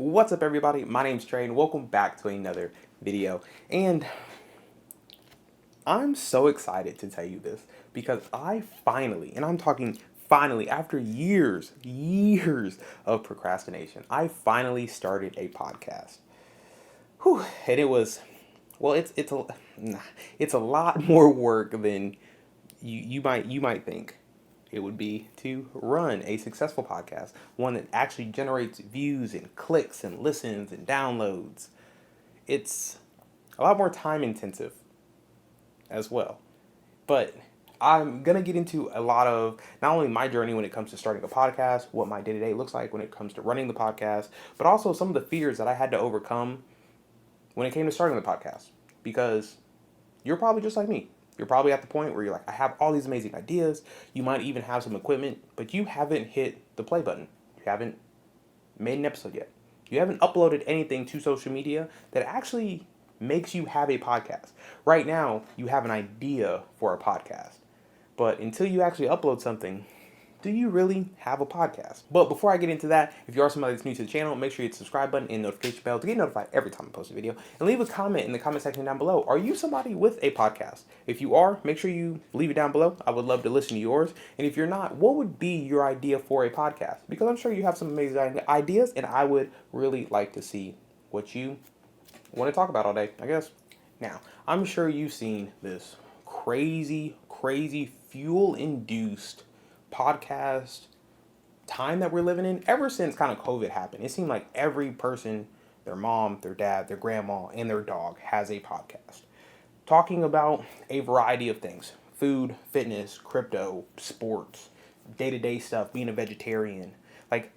What's up, everybody? My name's Trey, and welcome back to another video. And I'm so excited to tell you this because I finally, and I'm talking finally, after years of procrastination, I finally started a podcast. Whew, and it was, well, it's a lot more work than you might think it would be to run a successful podcast, one that actually generates views and clicks and listens and downloads. It's a lot more time intensive as well. But I'm going to get into a lot of not only my journey when it comes to starting a podcast, what my day to day looks like when it comes to running the podcast, but also some of the fears that I had to overcome when it came to starting the podcast. Because you're probably just like me. You're probably at the point where you're like, I have all these amazing ideas. You might even have some equipment, but you haven't hit the play button. You haven't made an episode yet. You haven't uploaded anything to social media that actually makes you have a podcast. Right now, you have an idea for a podcast. But until you actually upload something, do you really have a podcast? But before I get into that, if you are somebody that's new to the channel, make sure you hit the subscribe button and notification bell to get notified every time I post a video. And leave a comment in the comment section down below. Are you somebody with a podcast? If you are, make sure you leave it down below. I would love to listen to yours. And if you're not, what would be your idea for a podcast? Because I'm sure you have some amazing ideas, and I would really like to see what you want to talk about all day, I guess. Now, I'm sure you've seen this crazy fuel-induced podcast time that we're living in ever since kind of COVID happened. It seemed like every person, their mom, their dad, their grandma, and their dog has a podcast talking about a variety of things: food, fitness, crypto, sports, day-to-day stuff, being a vegetarian, like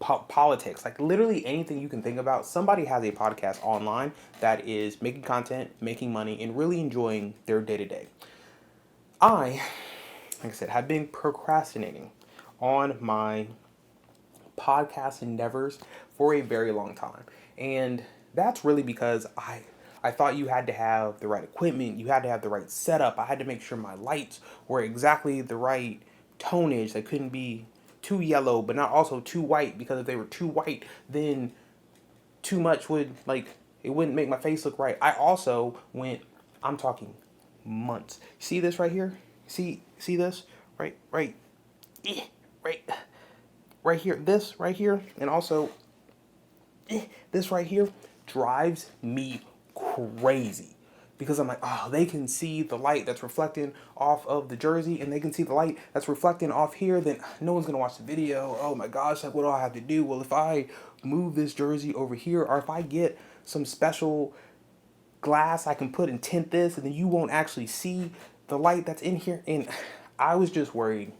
politics, like literally anything you can think about. Somebody has a podcast online that is making content, making money, and really enjoying their day-to-day. Like I said, have been procrastinating on my podcast endeavors for a very long time. And that's really because I thought you had to have the right equipment, you had to have the right setup. I had to make sure my lights were exactly the right tonage. They couldn't be too yellow, but not also too white, because if they were too white, then too much would, like, it wouldn't make my face look right. I also went, I'm talking months. See this right here? See this? Right, right here, this right here, and also this right here drives me crazy, because I'm like, oh, they can see the light that's reflecting off of the jersey, and they can see the light that's reflecting off here, then no one's gonna watch the video. Oh my gosh, like, what do I have to do? Well, if I move this jersey over here, or if I get some special glass I can put and tint this, and then you won't actually see the light that's in here. And I was just worried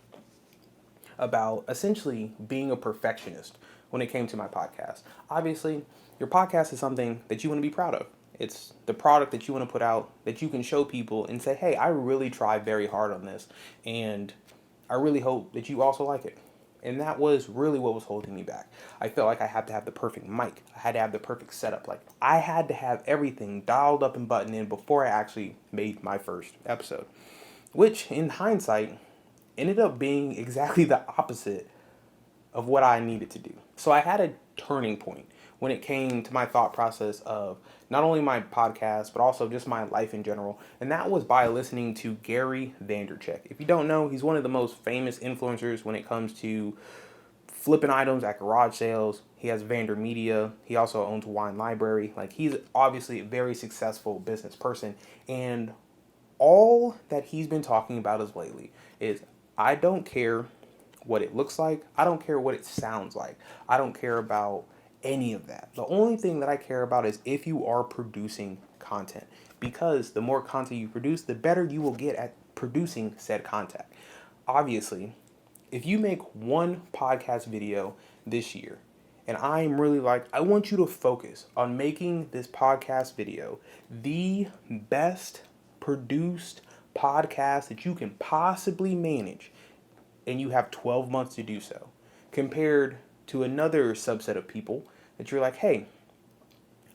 about essentially being a perfectionist when it came to my podcast. Obviously, your podcast is something that you want to be proud of. It's the product that you want to put out, that you can show people and say, hey, I really tried very hard on this, and I really hope that you also like it. And that was really what was holding me back. I felt like I had to have the perfect mic. I had to have the perfect setup. Like, I had to have everything dialed up and buttoned in before I actually made my first episode, which in hindsight ended up being exactly the opposite of what I needed to do. So I had a turning point when it came to my thought process of not only my podcast, but also just my life in general. And that was by listening to Gary Vaynerchuk. If you don't know, he's one of the most famous influencers when it comes to flipping items at garage sales. He has Vander Media. He also owns Wine Library. Like, he's obviously a very successful business person. And all that he's been talking about as lately is, I don't care what it looks like. I don't care what it sounds like. I don't care about any of that. The only thing that I care about is if you are producing content, because the more content you produce, the better you will get at producing said content. Obviously, if you make one podcast video this year, and I'm really like, I want you to focus on making this podcast video the best produced podcast that you can possibly manage, and you have 12 months to do so, compared to another subset of people that you're like, hey,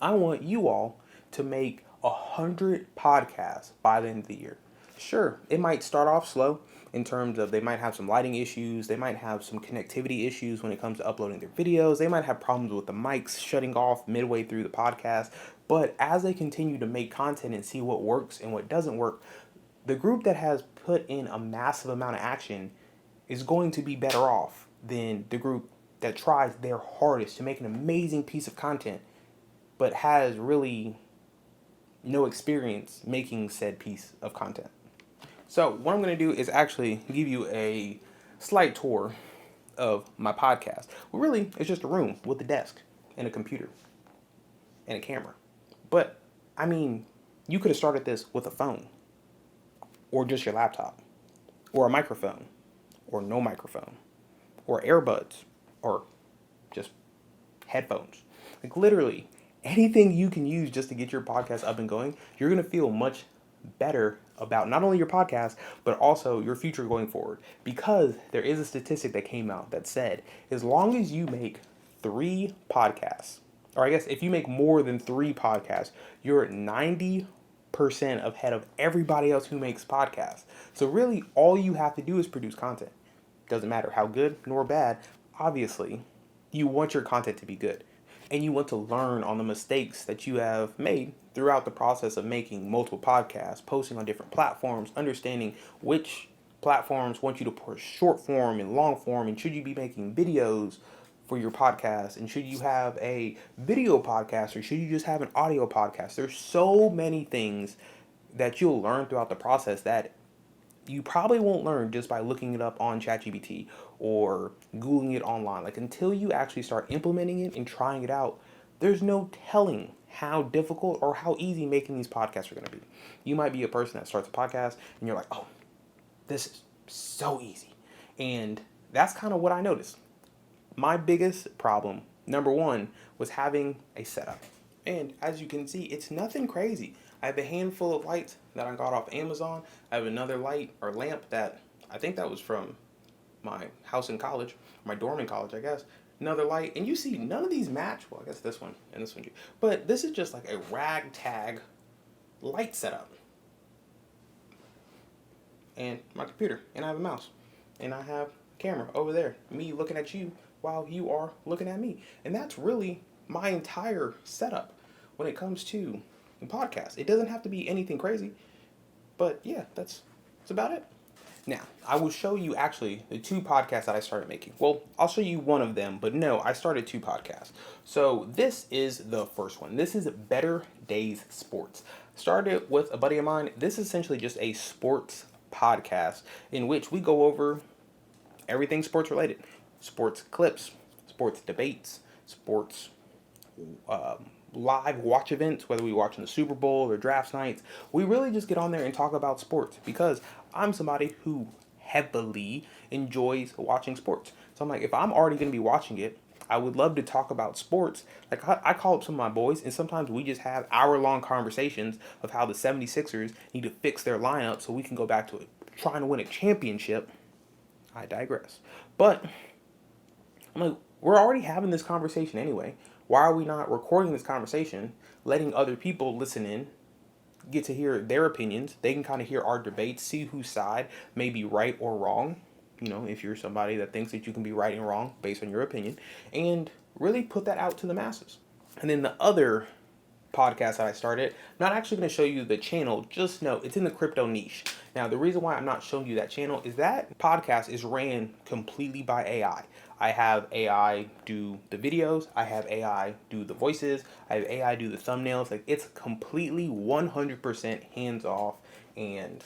I want you all to make 100 podcasts by the end of the year. Sure, it might start off slow, in terms of they might have some lighting issues, they might have some connectivity issues when it comes to uploading their videos, they might have problems with the mics shutting off midway through the podcast. But as they continue to make content and see what works and what doesn't work, the group that has put in a massive amount of action is going to be better off than the group that tries their hardest to make an amazing piece of content but has really no experience making said piece of content. So what I'm going to do is actually give you a slight tour of my podcast. Well, really, it's just a room with a desk and a computer and a camera. But, I mean, you could have started this with a phone or just your laptop or a microphone or no microphone or earbuds or just headphones. Like literally anything you can use just to get your podcast up and going, you're going to feel much better about not only your podcast, but also your future going forward. Because there is a statistic that came out that said, as long as you make 3 podcasts, or I guess if you make more than 3 podcasts, you're 90% ahead of everybody else who makes podcasts. So really all you have to do is produce content. Doesn't matter how good nor bad. Obviously, you want your content to be good. And you want to learn on the mistakes that you have made throughout the process of making multiple podcasts, posting on different platforms, understanding which platforms want you to push short form and long form, and should you be making videos for your podcast, and should you have a video podcast, or should you just have an audio podcast. There's so many things that you'll learn throughout the process that you probably won't learn just by looking it up on ChatGPT or Googling it online. Like until you actually start implementing it and trying it out, there's no telling how difficult or how easy making these podcasts are going to be. You might be a person that starts a podcast and you're like, oh, this is so easy. And that's kind of what I noticed. My biggest problem, number one, was having a setup. And as you can see, it's nothing crazy. I have a handful of lights that I got off Amazon. I have another light or lamp that I think that was from my house in college, my dorm in college, I guess. Another light. And you see none of these match. Well, I guess this one and this one do. But this is just like a ragtag light setup. And my computer. And I have a mouse. And I have a camera over there. Me looking at you while you are looking at me. And that's really my entire setup when it comes to a podcast. It doesn't have to be anything crazy, but yeah, that's about it. Now, I will show you actually the 2 podcasts that I started making. Well, I'll show you one of them, but no, I started 2 podcasts. So this is the first one. This is Better Days Sports. Started with a buddy of mine. This is essentially just a sports podcast in which we go over everything sports related. Sports clips, sports debates, sports live watch events, whether we watch in the Super Bowl or draft nights. We really just get on there and talk about sports because I'm somebody who heavily enjoys watching sports. So I'm like, if I'm already going to be watching it, I would love to talk about sports. Like I call up some of my boys and sometimes we just have hour-long conversations of how the 76ers need to fix their lineup so we can go back to it, trying to win a championship. I digress. But I'm like, we're already having this conversation anyway. Why are we not recording this conversation, letting other people listen in, get to hear their opinions? They can kind of hear our debates, see whose side may be right or wrong. You know, if you're somebody that thinks that you can be right and wrong based on your opinion, and really put that out to the masses. And then the other podcast that I started, I'm not actually going to show you the channel, just know it's in the crypto niche. Now, the reason why I'm not showing you that channel is that podcast is ran completely by AI. I have AI do the videos, I have AI do the voices, I have AI do the thumbnails. Like it's completely 100% hands off, and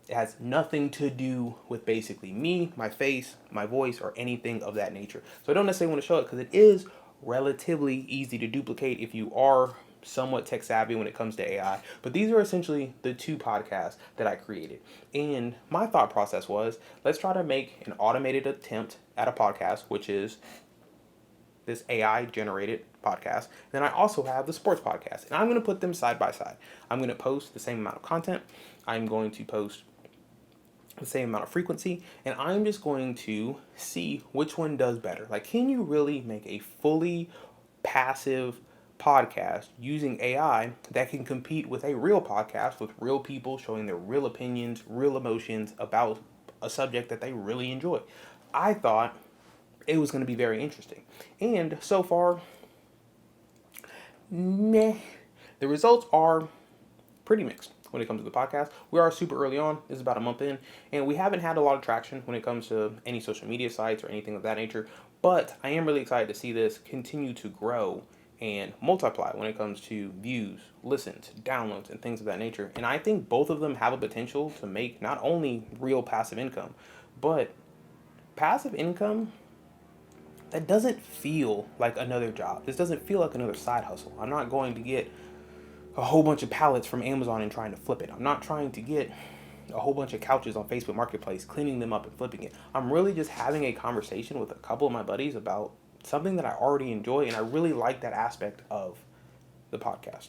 it has nothing to do with basically me, my face, my voice, or anything of that nature. So I don't necessarily want to show it because it is relatively easy to duplicate if you are somewhat tech savvy when it comes to AI. But these are essentially the 2 podcasts that I created. And my thought process was, let's try to make an automated attempt at a podcast, which is this AI generated podcast. Then I also have the sports podcast, and I'm going to put them side by side. I'm going to post the same amount of content. I'm going to post the same amount of frequency, and I'm just going to see which one does better. Like, can you really make a fully passive podcast using AI that can compete with a real podcast with real people showing their real opinions, real emotions about a subject that they really enjoy. I thought it was going to be very interesting. And so far, meh. The results are pretty mixed when it comes to the podcast. We are super early on. This is about a month in, and we haven't had a lot of traction when it comes to any social media sites or anything of that nature. But I am really excited to see this continue to grow and multiply when it comes to views, listens, downloads, and things of that nature. And I think both of them have a potential to make not only real passive income, but passive income that doesn't feel like another job. This doesn't feel like another side hustle. I'm not going to get a whole bunch of pallets from Amazon and trying to flip it. I'm not trying to get a whole bunch of couches on Facebook Marketplace, cleaning them up and flipping it. I'm really just having a conversation with a couple of my buddies about something that I already enjoy, and I really like that aspect of the podcast.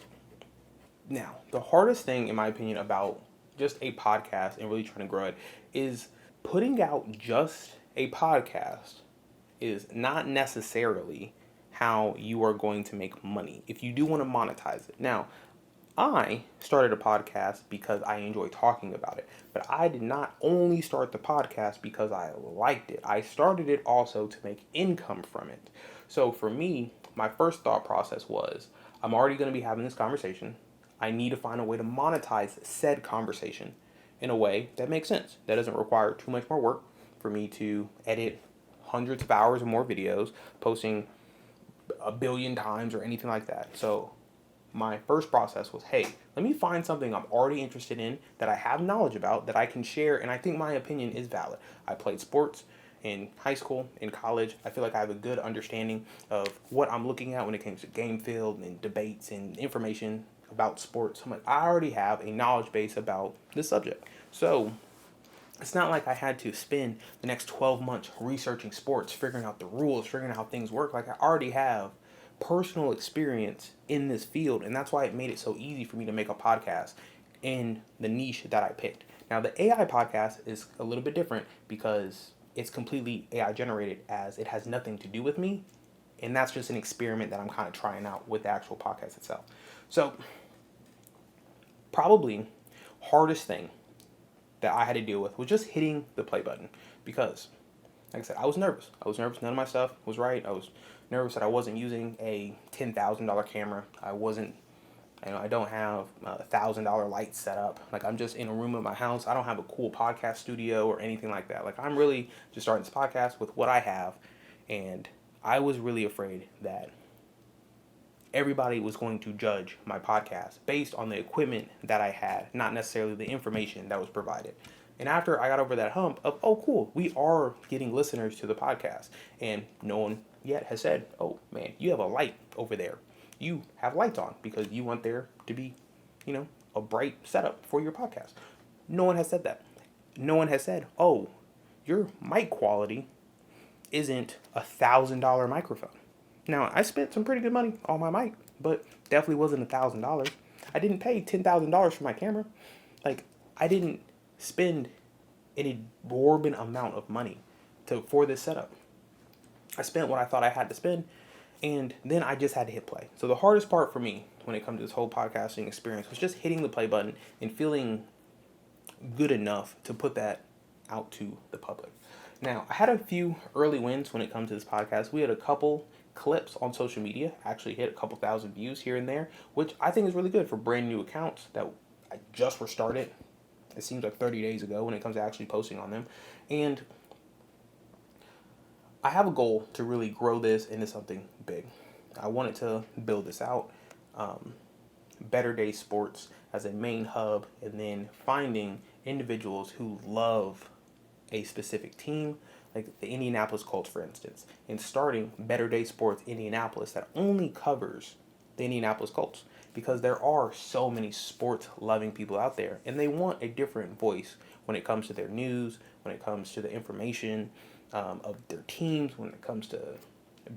Now, the hardest thing, in my opinion, about just a podcast and really trying to grow it is putting out just a podcast is not necessarily how you are going to make money if you do want to monetize it. Now, I started a podcast because I enjoy talking about it, but I did not only start the podcast because I liked it. I started it also to make income from it. So for me, my first thought process was, I'm already going to be having this conversation. I need to find a way to monetize said conversation in a way that makes sense. That doesn't require too much more work for me to edit hundreds of hours or more videos, posting a billion times or anything like that. So my first process was, hey, let me find something I'm already interested in, that I have knowledge about, that I can share, and I think my opinion is valid. I played sports in high school, in college. I feel like I have a good understanding of what I'm looking at when it comes to game field and debates and information about sports. I'm like, I already have a knowledge base about this subject. So it's not like I had to spend the next 12 months researching sports, figuring out the rules, figuring out how things work. Like, I already have personal experience in this field, and that's why it made it so easy for me to make a podcast in the niche that I picked. Now, the AI podcast is a little bit different because it's completely AI generated, as it has nothing to do with me, and that's just an experiment that I'm kind of trying out with the actual podcast itself. So, probably hardest thing that I had to deal with was just hitting the play button, because, like I said, I was nervous. None of my stuff was right. I was nervous that I wasn't using a $10,000 camera. I don't have $1,000 lights set up. Like, I'm just in a room in my house. I don't have a cool podcast studio or anything like that. Like, I'm really just starting this podcast with what I have, and I was really afraid that everybody was going to judge my podcast based on the equipment that I had, not necessarily the information that was provided. And after I got over that hump of, oh, cool, we are getting listeners to the podcast, and no one yet has said, oh, man, you have a light over there. You have lights on because you want there to be, a bright setup for your podcast. No one has said that. No one has said, oh, your mic quality isn't $1,000 microphone. Now, I spent some pretty good money on my mic, but definitely wasn't $1,000. I didn't pay $10,000 for my camera. Like, I didn't spend an exorbitant amount of money for this setup. I spent what I thought I had to spend, and then I just had to hit play. So the hardest part for me when it comes to this whole podcasting experience was just hitting the play button and feeling good enough to put that out to the public. Now, I had a few early wins when it comes to this podcast. We had a couple clips on social media, actually hit a couple thousand views here and there, which I think is really good for brand new accounts that I just were started. It seems like 30 days ago when it comes to actually posting on them. And I have a goal to really grow this into something big. I wanted to build this out. Better Day Sports as a main hub, and then finding individuals who love a specific team, like the Indianapolis Colts, for instance, and starting Better Day Sports Indianapolis that only covers the Indianapolis Colts, because there are so many sports-loving people out there, and they want a different voice when it comes to their news, when it comes to the information of their teams, when it comes to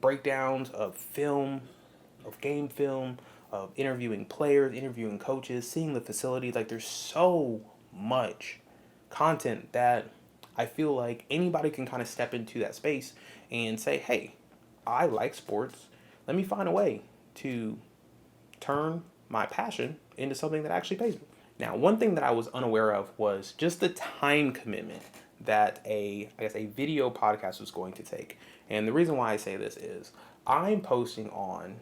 breakdowns of film, of game film, of interviewing players, interviewing coaches, seeing the facility. Like, there's so much content that I feel like anybody can kind of step into that space and say, hey, I like sports. Let me find a way to turn my passion into something that actually pays me. Now, one thing that I was unaware of was just the time commitment that a video podcast was going to take. And the reason why I say this is I'm posting on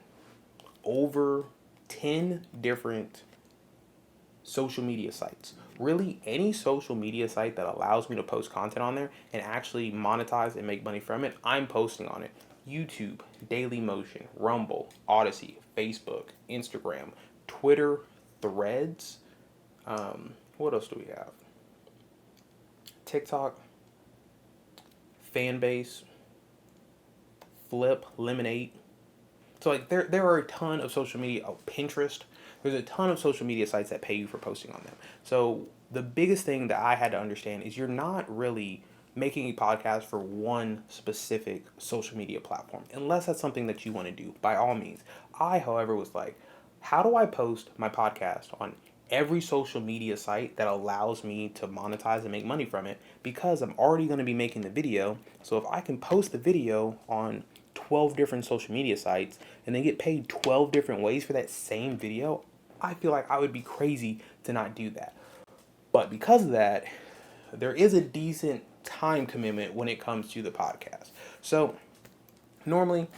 over 10 different social media sites. Really, any social media site that allows me to post content on there and actually monetize and make money from it, I'm posting on it. YouTube, Daily Motion, Rumble, Odyssey, Facebook, Instagram, Twitter, Threads. What else do we have? TikTok, Fanbase, Flip, Lemonade. So like there are a ton of social media. Oh, Pinterest. There's a ton of social media sites that pay you for posting on them. So the biggest thing that I had to understand is you're not really making a podcast for one specific social media platform, unless that's something that you want to do, by all means. I, however, was like, how do I post my podcast on every social media site that allows me to monetize and make money from it? Because I'm already going to be making the video. So if I can post the video on 12 different social media sites and then get paid 12 different ways for that same video, I feel like I would be crazy to not do that. But because of that, there is a decent time commitment when it comes to the podcast. So normally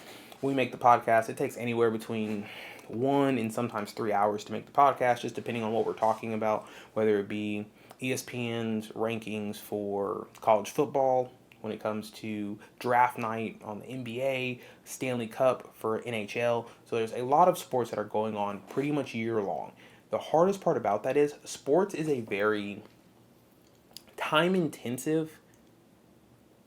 we make the podcast, it takes anywhere between 1 and sometimes 3 hours to make the podcast, just depending on what we're talking about, whether it be ESPN's rankings for college football, when it comes to draft night on the NBA, Stanley Cup for NHL. So there's a lot of sports that are going on pretty much year long. The hardest part about that is sports is a very time intensive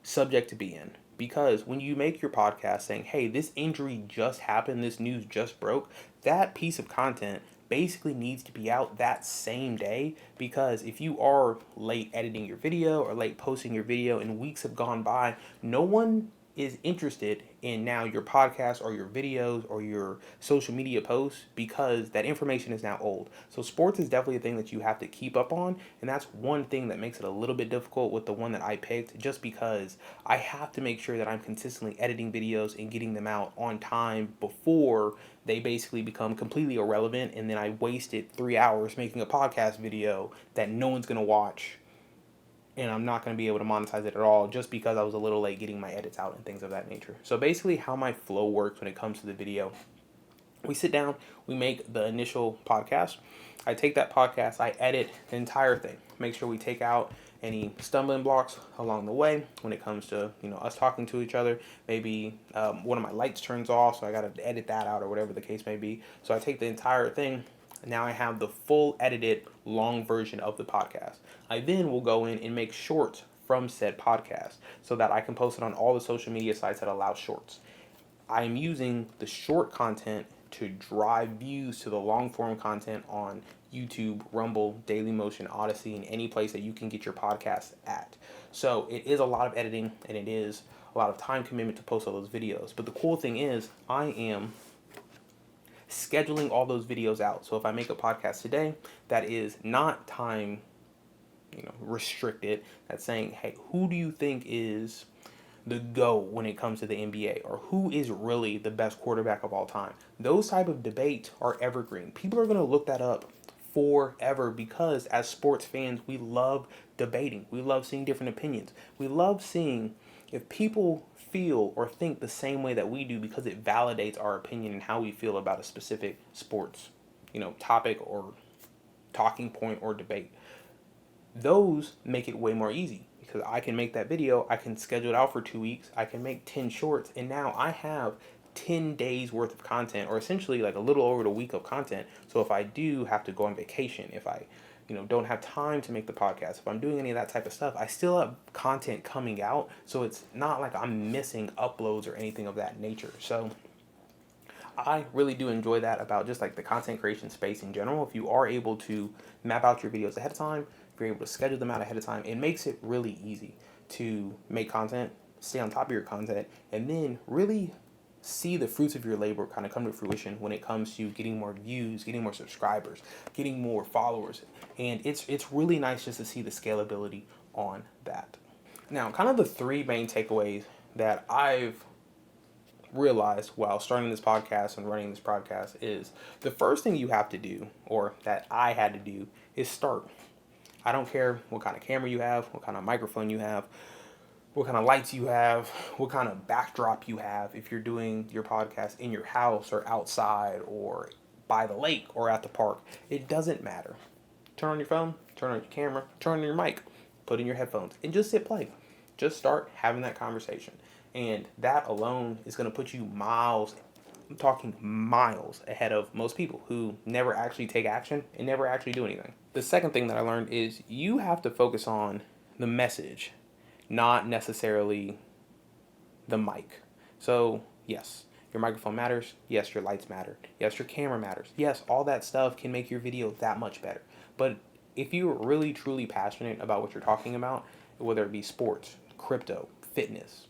subject to be in, because when you make your podcast saying, hey, this injury just happened, this news just broke, that piece of content basically needs to be out that same day, because if you are late editing your video or late posting your video and weeks have gone by, no one is interested in now your podcast or your videos or your social media posts, because that information is now old. So sports is definitely a thing that you have to keep up on, and that's one thing that makes it a little bit difficult with the one that I picked, just because I have to make sure that I'm consistently editing videos and getting them out on time before they basically become completely irrelevant, and then I wasted 3 hours making a podcast video that no one's going to watch, and I'm not going to be able to monetize it at all just because I was a little late getting my edits out and things of that nature. So basically how my flow works when it comes to the video, we sit down, we make the initial podcast. I take that podcast, I edit the entire thing, make sure we take out any stumbling blocks along the way when it comes to us talking to each other. Maybe one of my lights turns off, so I got to edit that out or whatever the case may be. So I take the entire thing. Now I have the full edited long version of the podcast. I then will go in and make shorts from said podcast so that I can post it on all the social media sites that allow shorts. I am using the short content to drive views to the long form content on YouTube, Rumble, Daily Motion, Odyssey, and any place that you can get your podcast at. So it is a lot of editing and it is a lot of time commitment to post all those videos. But the cool thing is I am scheduling all those videos out. So if I make a podcast today that is not time restricted, that's saying, hey, who do you think is the GOAT when it comes to the NBA, or who is really the best quarterback of all time? Those type of debates are evergreen. People are going to look that up forever, because as sports fans, we love debating. We love seeing different opinions. We love seeing if people feel or think the same way that we do, because it validates our opinion and how we feel about a specific sports, topic or talking point or debate. Those make it way more easy, because I can make that video, I can schedule it out for 2 weeks, I can make 10 shorts, and now I have 10 days worth of content, or essentially like a little over a week of content. So if I do have to go on vacation, if I don't have time to make the podcast, if I'm doing any of that type of stuff, I still have content coming out. So it's not like I'm missing uploads or anything of that nature. So I really do enjoy that about just like the content creation space in general. If you are able to map out your videos ahead of time, if you're able to schedule them out ahead of time, it makes it really easy to make content, stay on top of your content, and then really see the fruits of your labor kind of come to fruition when it comes to getting more views, getting more subscribers, getting more followers. And it's really nice just to see the scalability on that. Now, kind of the three main takeaways that I've realized while starting this podcast and running this podcast is, the first thing you have to do, or that I had to do, is start. I don't care what kind of camera you have, what kind of microphone you have, what kind of lights you have, what kind of backdrop you have. If you're doing your podcast in your house or outside or by the lake or at the park, it doesn't matter. Turn on your phone, turn on your camera, turn on your mic, put in your headphones, and just hit play. Just start having that conversation. And that alone is going to put you miles, I'm talking miles ahead of most people who never actually take action and never actually do anything. The second thing that I learned is you have to focus on the message, not necessarily the mic. So, yes, your microphone matters. Yes, your lights matter. Yes, your camera matters. Yes, all that stuff can make your video that much better. But if you're really, truly passionate about what you're talking about, whether it be sports, crypto, fitness,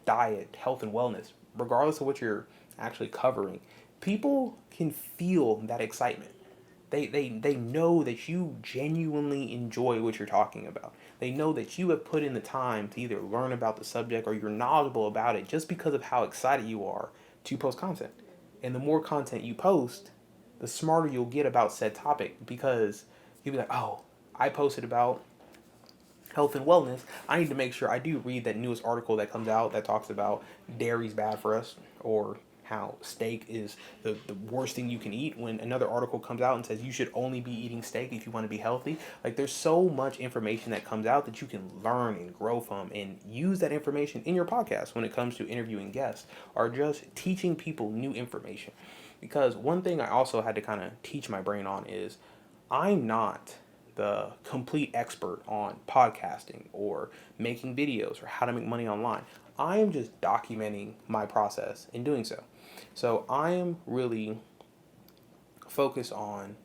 diet, health, and wellness, regardless of what you're actually covering, people can feel that excitement. They know that you genuinely enjoy what you're talking about. They know that you have put in the time to either learn about the subject or you're knowledgeable about it just because of how excited you are to post content. And the more content you post, the smarter you'll get about said topic, because you'll be like, oh, I posted about health and wellness. I need to make sure I do read that newest article that comes out that talks about dairy's bad for us, or how steak is the worst thing you can eat, when another article comes out and says you should only be eating steak if you want to be healthy. Like, there's so much information that comes out that you can learn and grow from and use that information in your podcast when it comes to interviewing guests or just teaching people new information. Because one thing I also had to kind of teach my brain on is I'm not the complete expert on podcasting or making videos or how to make money online. I am just documenting my process in doing so. So I am really focused on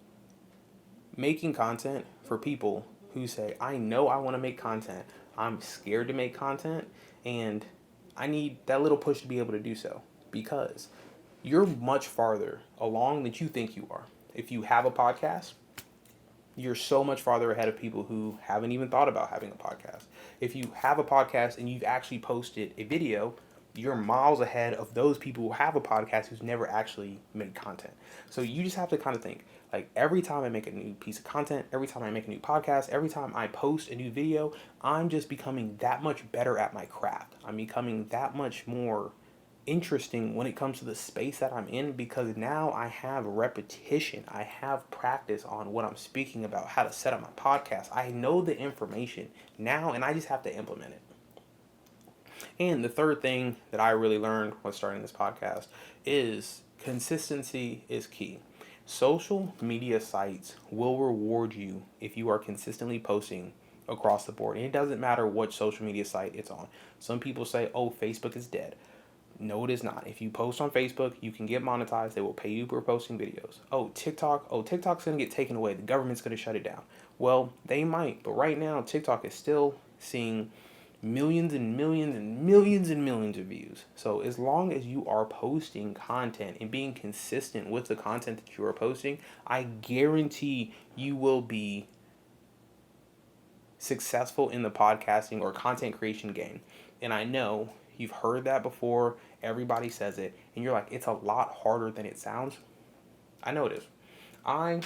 making content for people who say, I know I want to make content. I'm scared to make content, and I need that little push to be able to do so, because you're much farther along than you think you are. If you have a podcast, you're so much farther ahead of people who haven't even thought about having a podcast. If you have a podcast and you've actually posted a video, you're miles ahead of those people who have a podcast who's never actually made content. So you just have to kind of think, like, every time I make a new piece of content, every time I make a new podcast, every time I post a new video, I'm just becoming that much better at my craft. I'm becoming that much more interesting when it comes to the space that I'm in, because now I have repetition. I have practice on what I'm speaking about, how to set up my podcast. I know the information now, and I just have to implement it. And the third thing that I really learned when starting this podcast is consistency is key. Social media sites will reward you if you are consistently posting across the board. And it doesn't matter what social media site it's on. Some people say, oh, Facebook is dead. No, it is not. If you post on Facebook, you can get monetized. They will pay you for posting videos. Oh, TikTok. Oh, TikTok's going to get taken away. The government's going to shut it down. Well, they might. But right now, TikTok is still seeing millions and millions and millions and millions of views. So as long as you are posting content and being consistent with the content that you are posting, I guarantee you will be successful in the podcasting or content creation game. And I know you've heard that before. Everybody says it. And you're like, it's a lot harder than it sounds. I know it is. I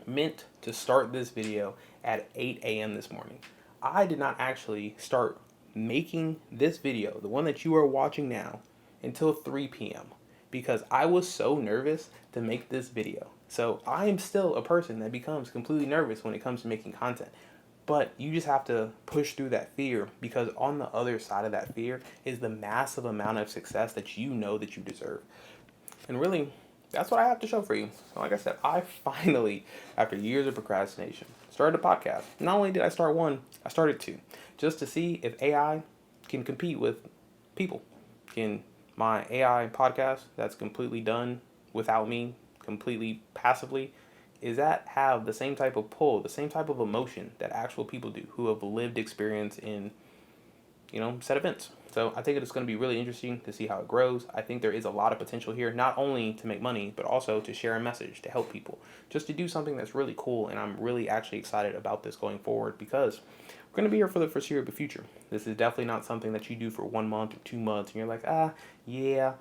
meant to start this video at 8 a.m. this morning. I did not actually start making this video, the one that you are watching now, until 3 p.m. because I was so nervous to make this video. So I am still a person that becomes completely nervous when it comes to making content. But you just have to push through that fear, because on the other side of that fear is the massive amount of success that you know that you deserve. And really, that's what I have to show for you. So like I said, I finally, after years of procrastination, started a podcast. Not only did I start one, I started two, just to see if AI can compete with people. Can my AI podcast that's completely done without me, completely passively, is that have the same type of pull, the same type of emotion that actual people do who have lived experience in, set events. So I think it's going to be really interesting to see how it grows. I think there is a lot of potential here, not only to make money, but also to share a message, to help people, just to do something that's really cool. And I'm really actually excited about this going forward, because we're going to be here for the foreseeable future. This is definitely not something that you do for 1 month or 2 months and you're like, yeah,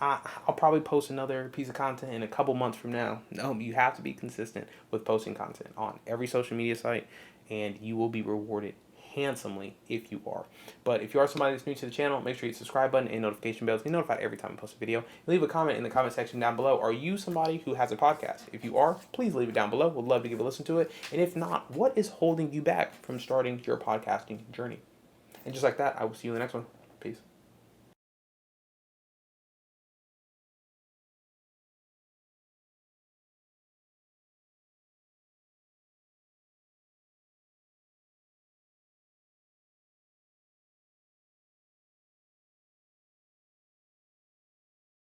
I'll probably post another piece of content in a couple months from now. No, you have to be consistent with posting content on every social media site, and you will be rewarded handsomely if you are. But if you are somebody that's new to the channel, make sure you hit the subscribe button and notification bell to be notified every time I post a video. Leave a comment in the comment section down below. Are you somebody who has a podcast? If you are, please leave it down below. We'd love to give a listen to it. And if not, what is holding you back from starting your podcasting journey? And just like that, I will see you in the next one.